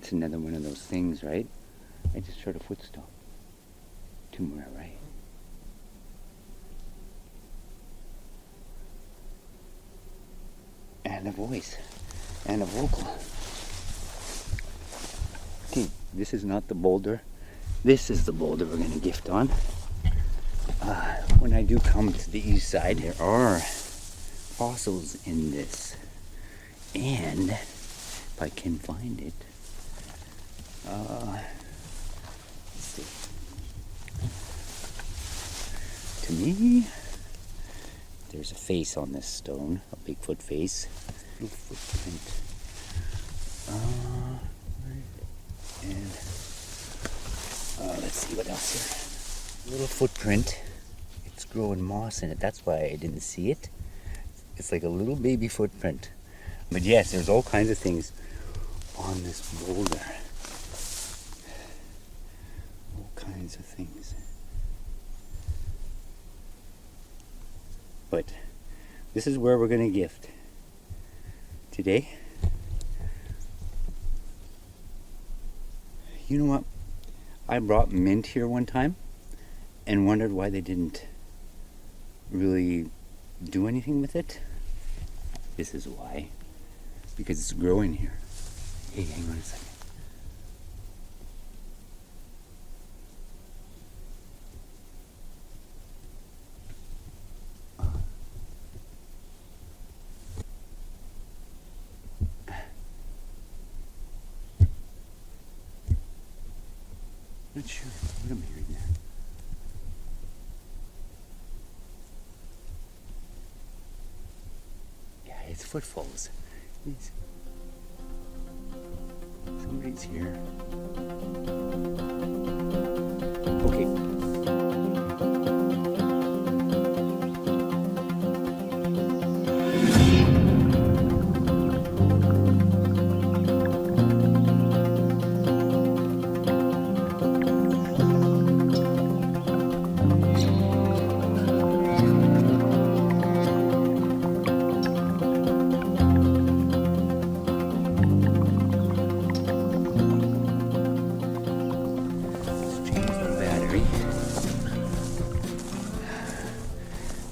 It's another one of those things, right? I just heard a footstep. Two more, right? And a voice. And a vocal. Okay, this is not the boulder. This is the boulder we're going to gift on. When I do come to the east side, there are fossils in this. And if I can find it, let's see. To me, there's a face on this stone, a Bigfoot face, little footprint. And let's see what else here. Little footprint. It's growing moss in it. That's why I didn't see it. It's like a little baby footprint. But yes, there's all kinds of things on this boulder. All kinds of things. But this is where we're going to gift today. You know what? I brought mint here one time and wondered why they didn't really do anything with it. This is why. Because it's growing here. Hey, hang on a second. Not sure what I'm hearing there. Yeah, it's footfalls. Somebody's here. Okay.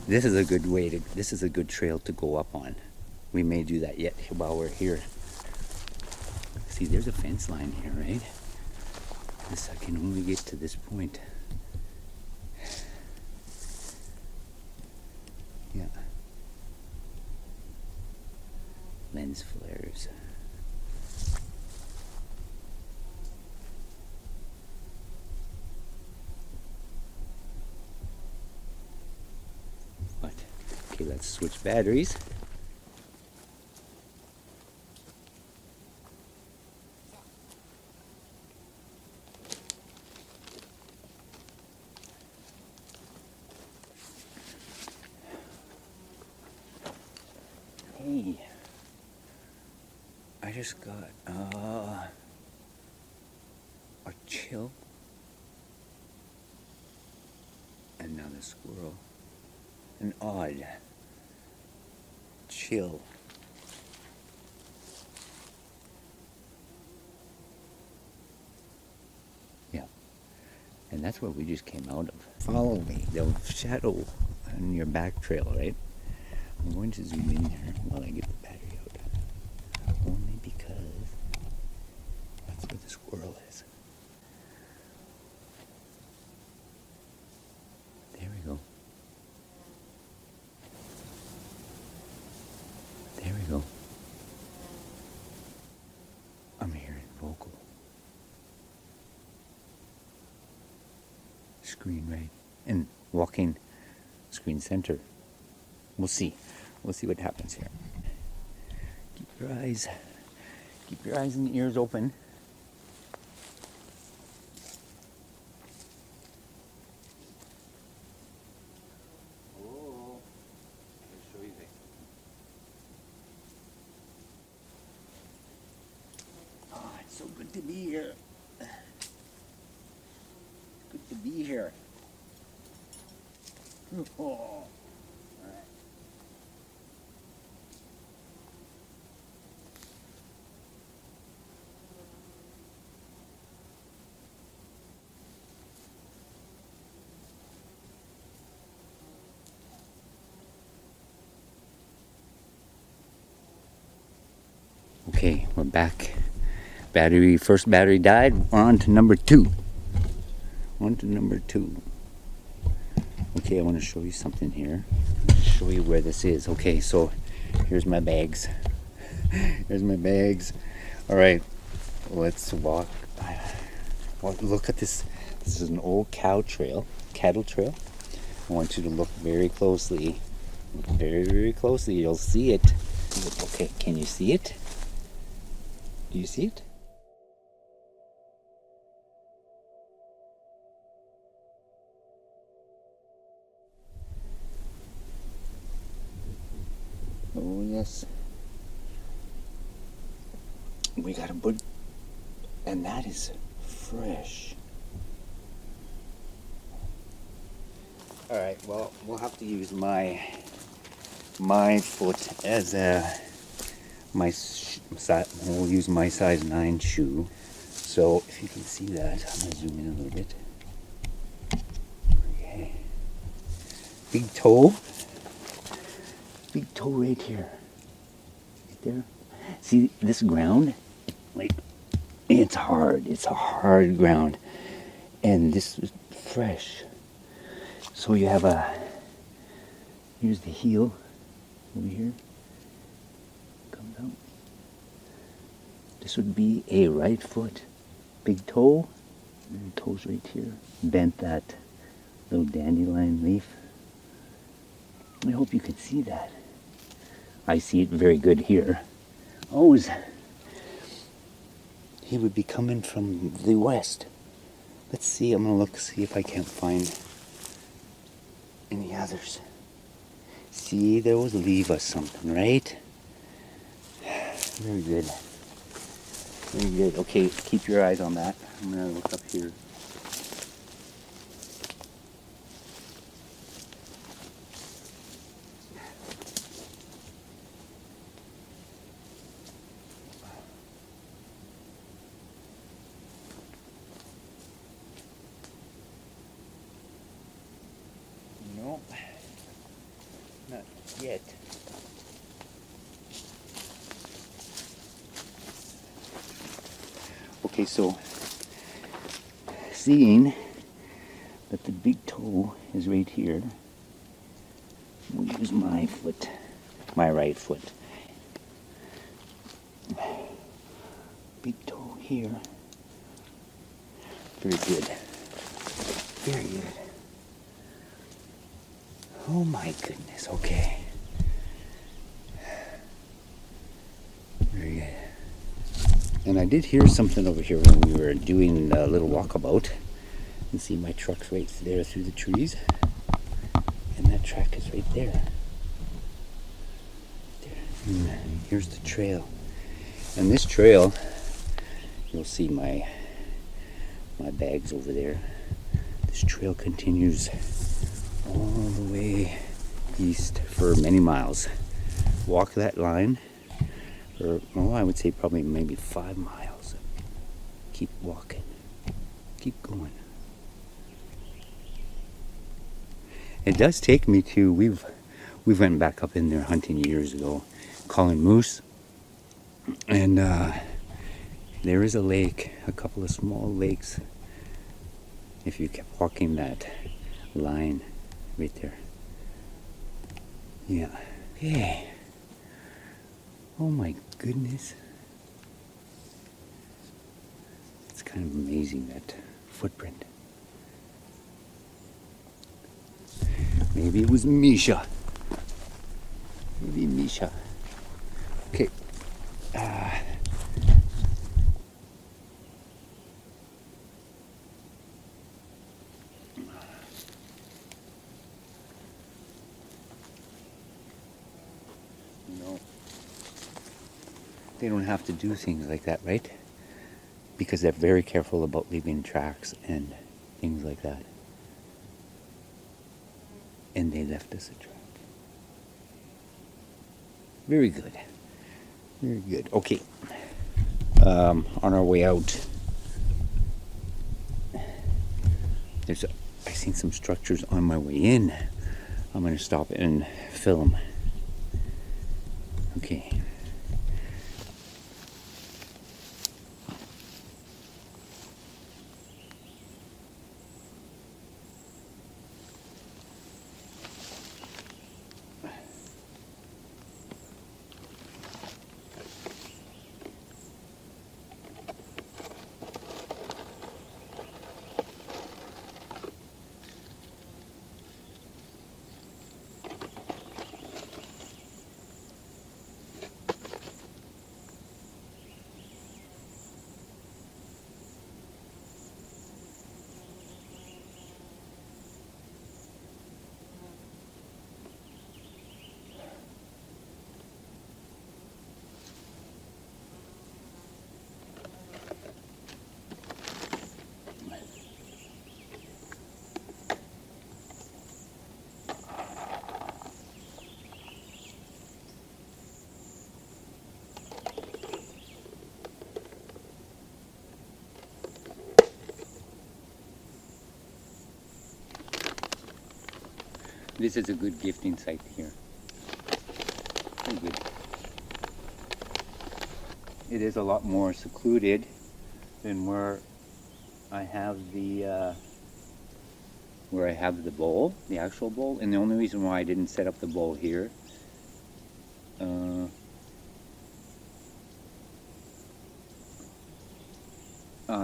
This is a good way to, this is a good trail to go up on. We may do that yet while we're here. See, there's a fence line here, right? This, I can only get to this point. Yeah. Lens flares. Okay, let's switch batteries. Hey, I just got a chill. Another squirrel. An odd chill. Yeah. And that's where we just came out of. Follow me. The shadow on your back trail, right? I'm going to zoom in here while I get the battery out. Only because that's where the squirrel is. There we go. There we go. I'm hearing vocal. Screen right. And walking screen center. We'll see. We'll see what happens here. Keep your eyes and ears open. So good to be here. Good to be here. Oh. All right. Okay, we're back. First battery died. We're on to number 2. Okay, I want to show you something here. Show you where this is. Okay, so here's my bags. All right, let's walk. Look at this. This is an old cattle trail. I want you to look very closely. Look very, very closely. You'll see it. Okay, can you see it? Do you see it? Oh yes. We got a bud, and that is fresh. All right. Well, we'll have to use my foot as we'll use my size 9 shoe. So if you can see that, I'm gonna zoom in a little bit. Okay. Big toe right here. Right there. See this ground? Like, it's hard. It's a hard ground. And this is fresh. So you have here's the heel over here. Comes out. This would be a right foot. Big toe. And the toe's right here. Bent that little dandelion leaf. I hope you can see that. I see it very good here. He would be coming from the west. Let's see, I'm gonna see if I can't find any others. See, those leave us something, right? Very good. Very good. Okay, keep your eyes on that. I'm gonna look up here. No, not yet. Okay, so seeing that the big toe is right here, we'll use my foot, my right foot. Big toe here. Very good. Very good. Oh my goodness, okay. Very good. And I did hear something over here when we were doing a little walkabout. And see my truck's right there through the trees. And that track is right there. And here's the trail. And this trail, you'll see my bags over there. This trail continues all the way east for many miles. Walk that line for, well, I would say probably maybe 5 miles. Keep walking. Keep going. It does take me to, we went back up in there hunting years ago, calling moose. And there is a lake, a couple of small lakes. If you kept walking that line right there. Yeah. Okay. Oh my goodness. It's kind of amazing, that footprint. Maybe it was Misha. Maybe Misha. Okay. They don't have to do things like that, right? Because they're very careful about leaving tracks and things like that. And they left us a track. Very good. Very good. Okay. On our way out, I seen some structures on my way in. I'm going to stop and film. Okay. This is a good gifting site here. Very good. It is a lot more secluded than where I have the bowl, the actual bowl. And the only reason why I didn't set up the bowl here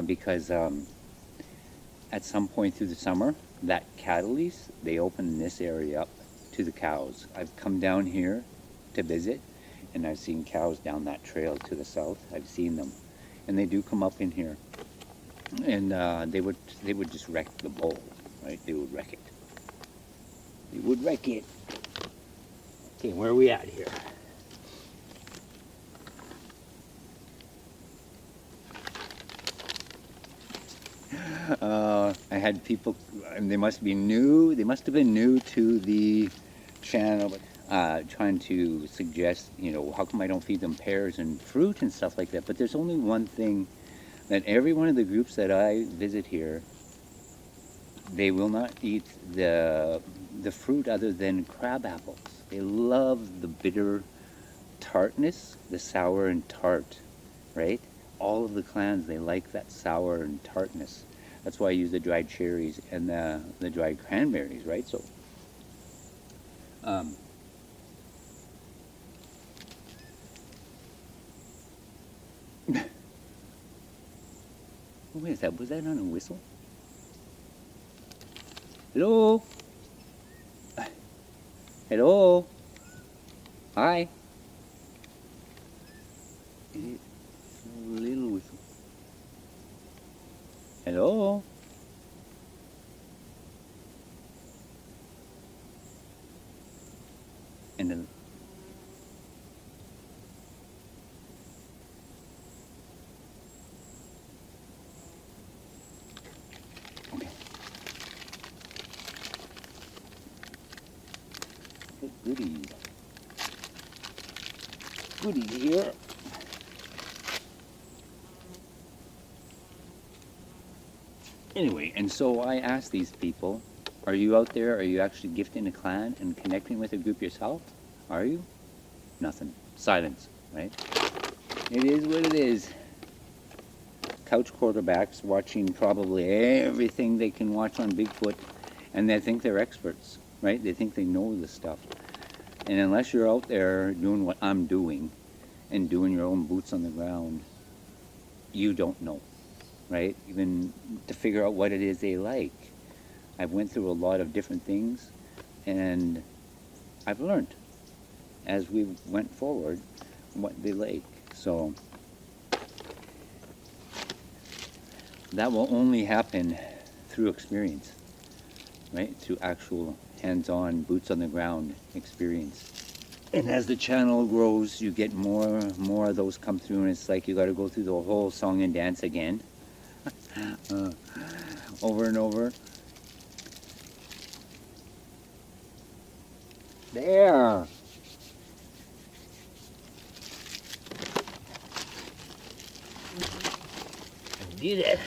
because at some point through the summer, that cattle lease, they open this area up to the cows. I've come down here to visit, and I've seen cows down that trail to the south. I've seen them, and they do come up in here, and they would just wreck the bowl, right? They would wreck it. They would wreck it. Okay, where are we at here? I had people, and they must be new. They must have been new to the channel, trying to suggest, you know, how come I don't feed them pears and fruit and stuff like that? But there's only one thing that every one of the groups that I visit here, they will not eat the fruit other than crab apples. They love the bitter tartness, the sour and tart, right? All of the clans, they like that sour and tartness. That's why I use the dried cherries and the dried cranberries, right? So, wait, is that, was that on a whistle? Hello? Hello? Hi? It's a little whistle. Hello? And then okay. Goodies. Goodies here. Anyway, and so I asked these people, are you out there? Are you actually gifting a clan and connecting with a group yourself? Are you? Nothing. Silence, right? It is what it is. Couch quarterbacks watching probably everything they can watch on Bigfoot, and they think they're experts, right? They think they know this stuff. And unless you're out there doing what I'm doing and doing your own boots on the ground, you don't know. Right? Even to figure out what it is they like. I've went through a lot of different things, and I've learned as we went forward what they like. So that will only happen through experience, right? Through actual hands-on, boots on the ground experience. And as the channel grows, you get more of those come through, and it's like you got to go through the whole song and dance again. Over and over. There. I did it.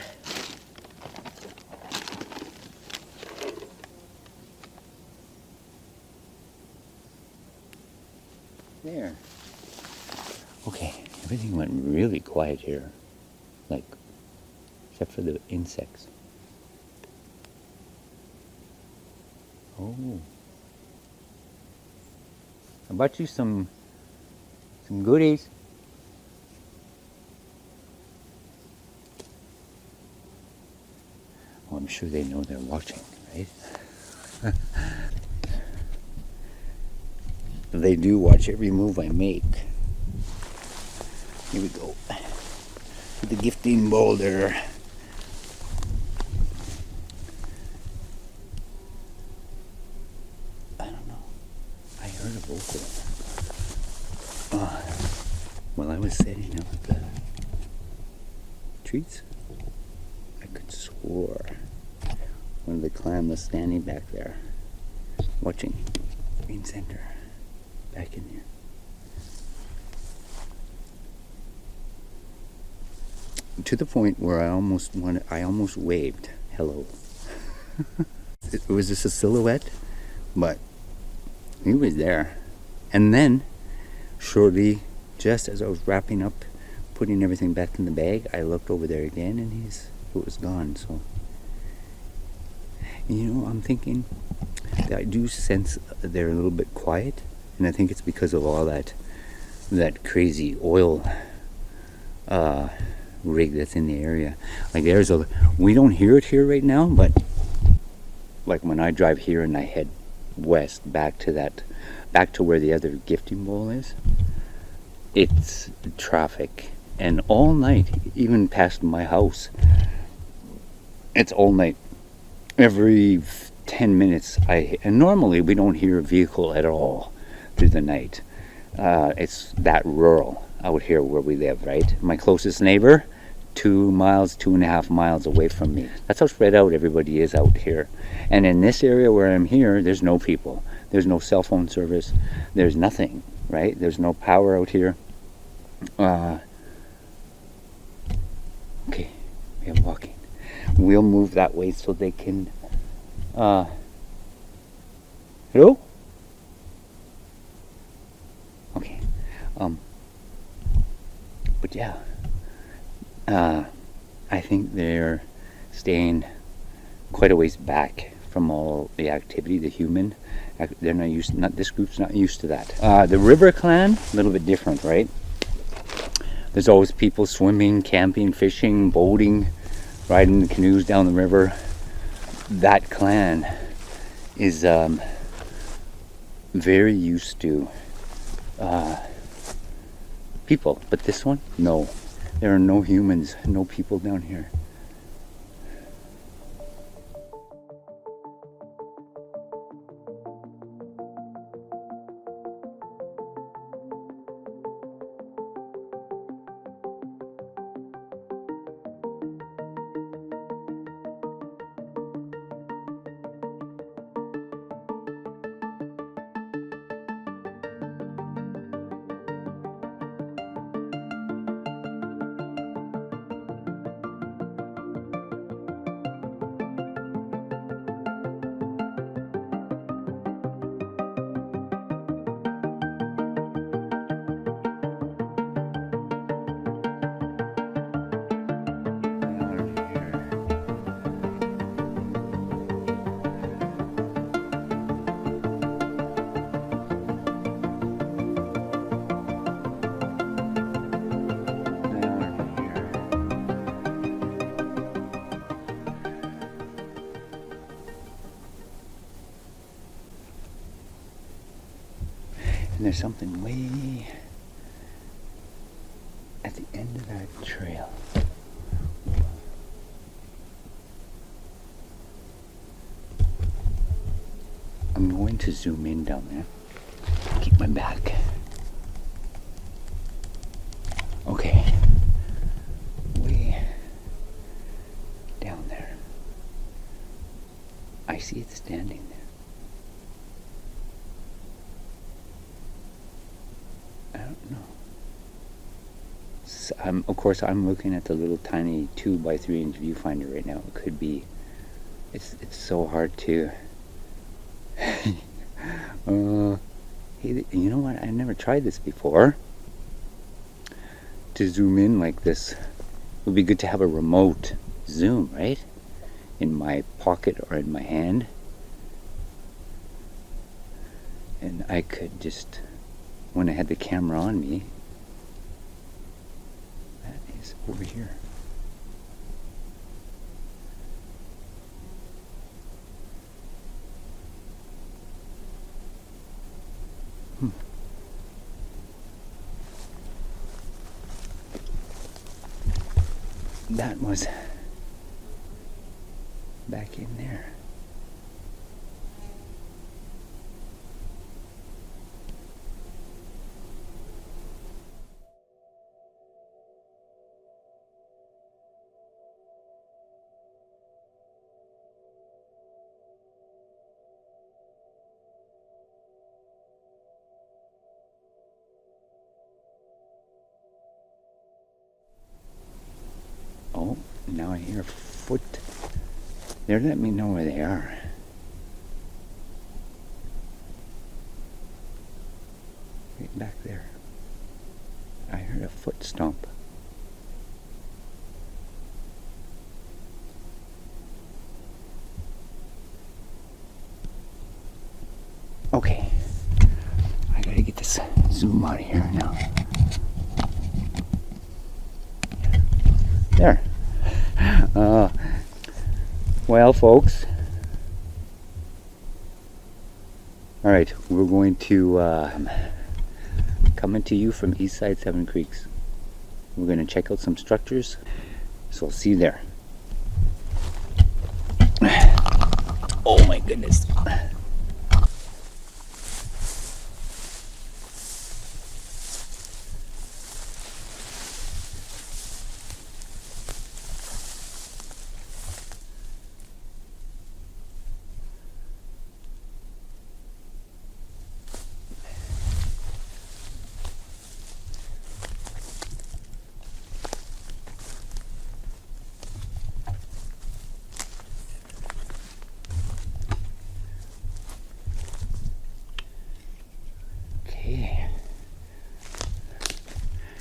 There. Okay, everything went really quiet here. Like, except for the insects. Oh. I bought you some goodies. Oh, I'm sure they know they're watching, right? They do watch every move I make. Here we go. The gifting boulder. While I was setting up the treats, I could swear one of the clan was standing back there watching Green Center back in here. To the point where I almost waved hello. It was just a silhouette, but He was there. And then, shortly, just as I was wrapping up, putting everything back in the bag, I looked over there again, and it was gone. So, I'm thinking that I do sense they're a little bit quiet, and I think it's because of all that crazy oil rig that's in the area. Like we don't hear it here right now, but like when I drive here and I head west back to where the other gifting bowl is, it's traffic, and all night, even past my house, it's all night. Every 10 minutes, and normally we don't hear a vehicle at all through the night. It's that rural out here where we live, right? My closest neighbor, 2.5 miles away from me. That's how spread out everybody is out here. And in this area where I'm here, there's no people. There's no cell phone service. There's nothing, right? There's no power out here. Okay, we are walking. We'll move that way so they can... hello? Okay. But yeah, I think they're staying quite a ways back from all the activity, the human. They're this group's not used to that. The river clan, a little bit different, right? There's always people swimming, camping, fishing, boating, riding the canoes down the river. That clan is very used to people, but this one, no. There are no humans, no people down here. And there's something way at the end of that trail. I'm going to zoom in down there. Keep my back. Okay. Way down there. I see it standing there. I don't know. Of course, I'm looking at the little tiny 2x3-inch viewfinder right now. It could be. It's so hard to. Hey, you know what? I've never tried this before. To zoom in like this, it would be good to have a remote zoom, right? In my pocket or in my hand, and I could just, when I had the camera on me, that is over here. That was back in there. Oh, now I hear a foot. They're letting me know where they are. Okay, I gotta get this zoom out of here now. There. Well, folks. All right, we're going to coming to you from Eastside, Seven Creeks. We're going to check out some structures, so I'll see you there. Oh my goodness.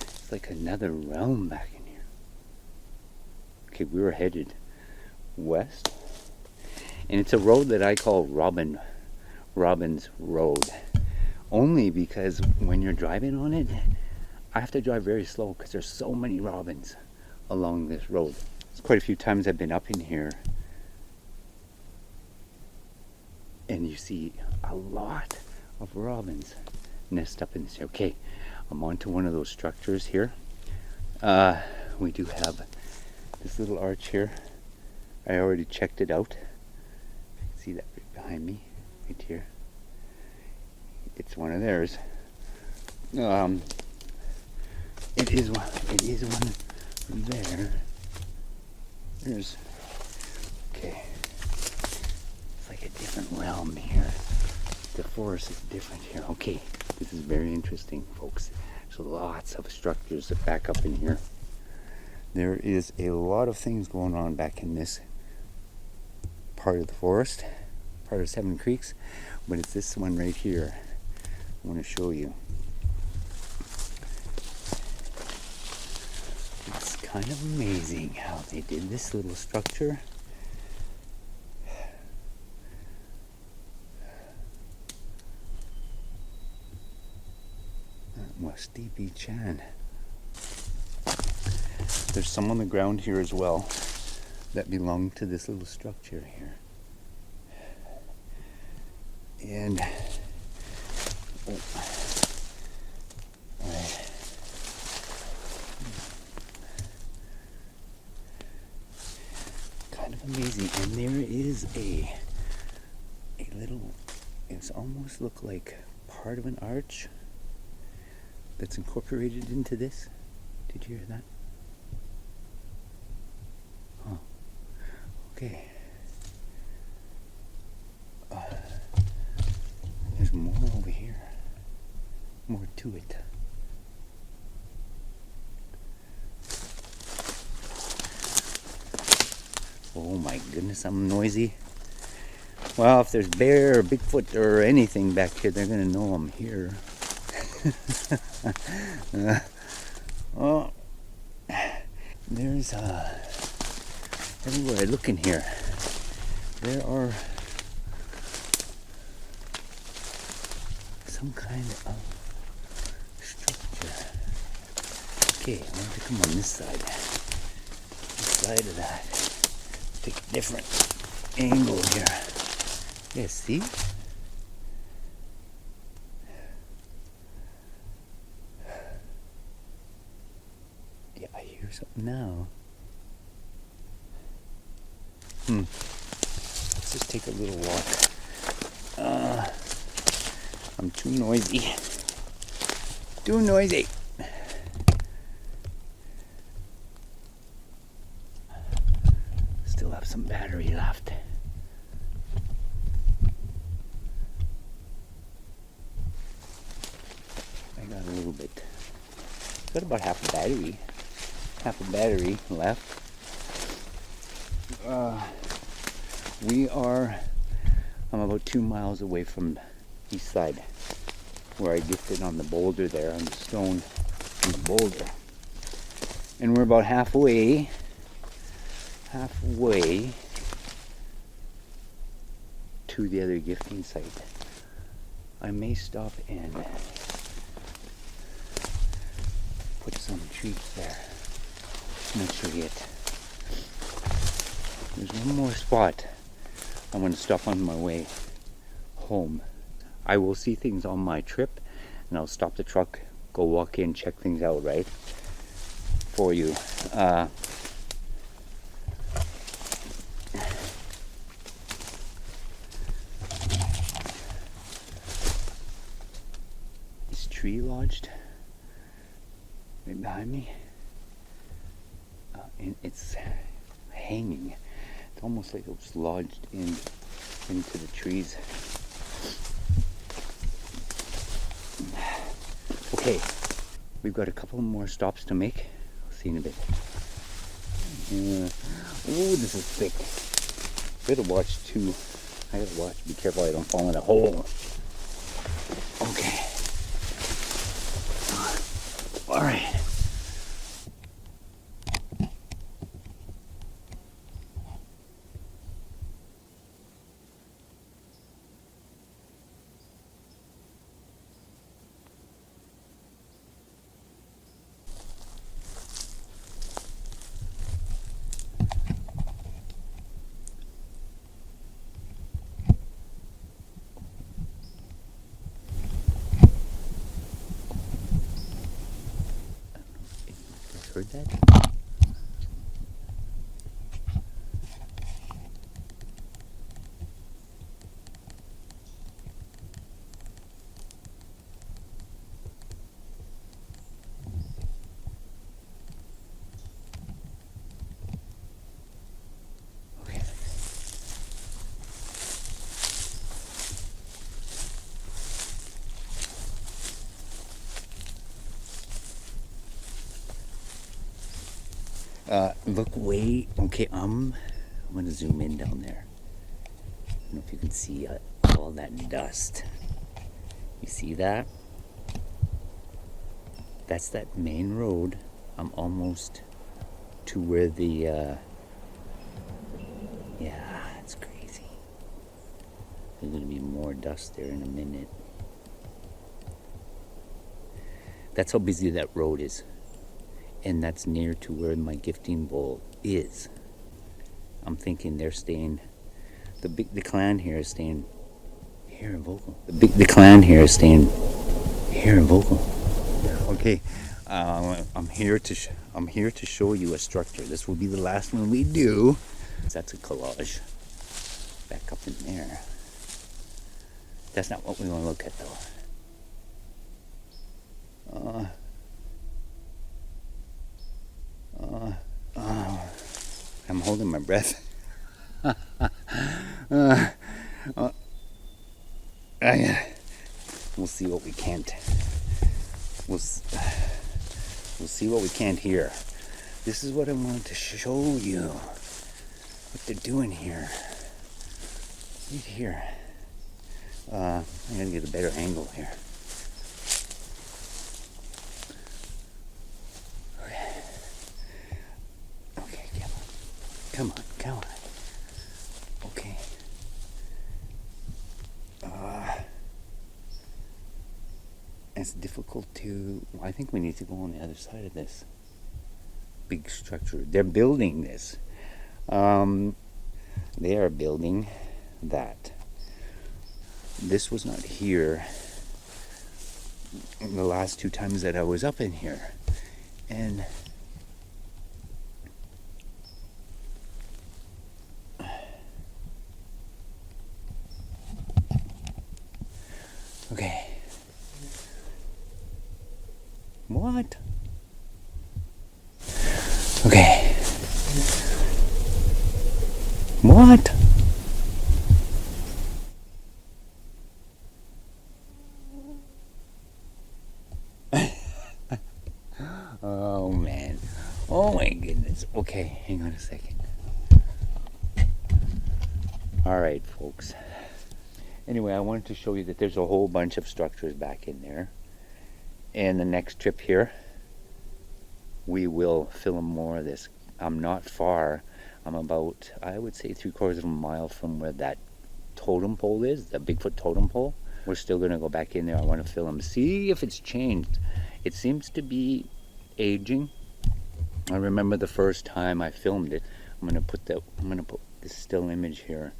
It's like another realm back in here. Okay, we were headed west, and it's a road that I call Robin's Road, only because when you're driving on it, I have to drive very slow because there's so many robins along this road. It's quite a few times I've been up in here, and you see a lot of robins nest up in this. Okay, I'm onto one of those structures here. We do have this little arch here. I already checked it out. You can see that right behind me, right here. It's one of theirs. It is one there. There's, okay. It's like a different realm here. The forest is different here. Okay, this is very interesting, folks. There's lots of structures that back up in here. There is a lot of things going on back in this part of the forest, part of Seven Creeks, but it's this one right here I want to show you. It's kind of amazing how they did this little structure. Stevie Chan. There's some on the ground here as well that belong to this little structure here. And kind of amazing. And there is a little, it's almost look like part of an arch that's incorporated into this. Did you hear that? Oh, okay. There's more over here. More to it. Oh my goodness, I'm noisy. Well, if there's bear or Bigfoot or anything back here, they're gonna know I'm here. Oh, there's everywhere I look in here, there are some kind of structure. Okay, I want to come on this side of that. Take a different angle here. Yeah, see? Something now. Let's just take a little walk. I'm too noisy. Too noisy. Still have some battery left. I got a little bit. Got about half a battery. Half a battery left. I'm about 2 miles away from Eastside, where I gifted on the boulder there, on the stone on the boulder. And we're about halfway to the other gifting site. I may stop and put some treats there. Not sure yet. There's one more spot I'm going to stop on my way home. I will see things on my trip, and I'll stop the truck, go walk in, check things out, right? For you. Is tree lodged right behind me? And it's hanging. It's almost like it was lodged into the trees. Okay, we've got a couple more stops to make. I'll see you in a bit. Oh, this is thick. Better watch too. I gotta watch. Be careful I don't fall in a hole. Okay. All right. Heard that? Okay. Look way, okay, I'm gonna zoom in down there. I don't know if you can see all that dust. You see that? That's that main road. I'm almost to where the, yeah, it's crazy. There's gonna be more dust there in a minute. That's how busy that road is. And that's near to where my gifting bowl is. I'm thinking they're staying, the clan here is staying here in Vocal. The clan here is staying here in Vocal. Okay, I'm here to show you a structure. This will be the last one we do. That's a collage. Back up in there. That's not what we want to look at though. I'm holding my breath. We'll see what we can't. We'll see what we can't hear. This is what I wanted to show you. What they're doing here. Right here. I'm gonna get a better angle here. Come on. Okay. It's difficult to, I think we need to go on the other side of this big structure. They're building this. They are building that. This was not here the last 2 times that I was up in here. And okay. What? Okay. What? Oh man. Oh my goodness. Okay, hang on a second. All right, folks. Anyway, I wanted to show you that there's a whole bunch of structures back in there. And the next trip here, we will film more of this. I'm not far. I'm about, I would say, 3/4 of a mile from where that totem pole is, the Bigfoot totem pole. we're still going to go back in there. I want to film, see if it's changed. It seems to be aging. I remember the first time I filmed it. I'm going to put this still image here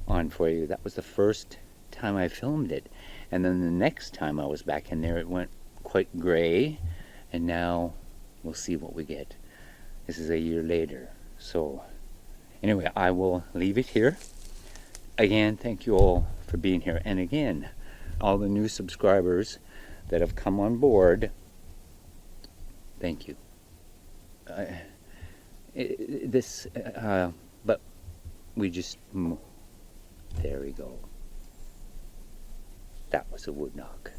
on for you. That was the first time I filmed it. And then the next time I was back in there, it went quite gray. And now we'll see what we get. This is a year later. So anyway, I will leave it here. Again, thank you all for being here. And again, all the new subscribers that have come on board, thank you. But we just, there we go. That was a wood knock.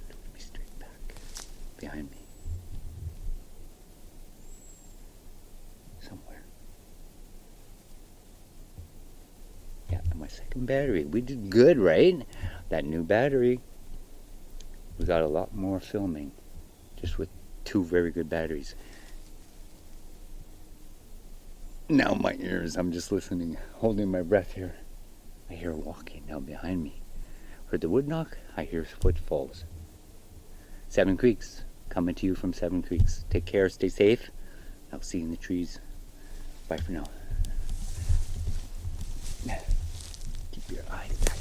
Let me straight back behind me. Somewhere. Yeah, my second battery. We did good, right? That new battery. We got a lot more filming just with 2 very good batteries. Now my ears, I'm just listening, holding my breath here. I hear walking now behind me. Heard the wood knock, I hear footfalls. 7 Creeks, coming to you from 7 Creeks. Take care, stay safe. I'll see you in the trees. Bye for now. Keep your eyes back.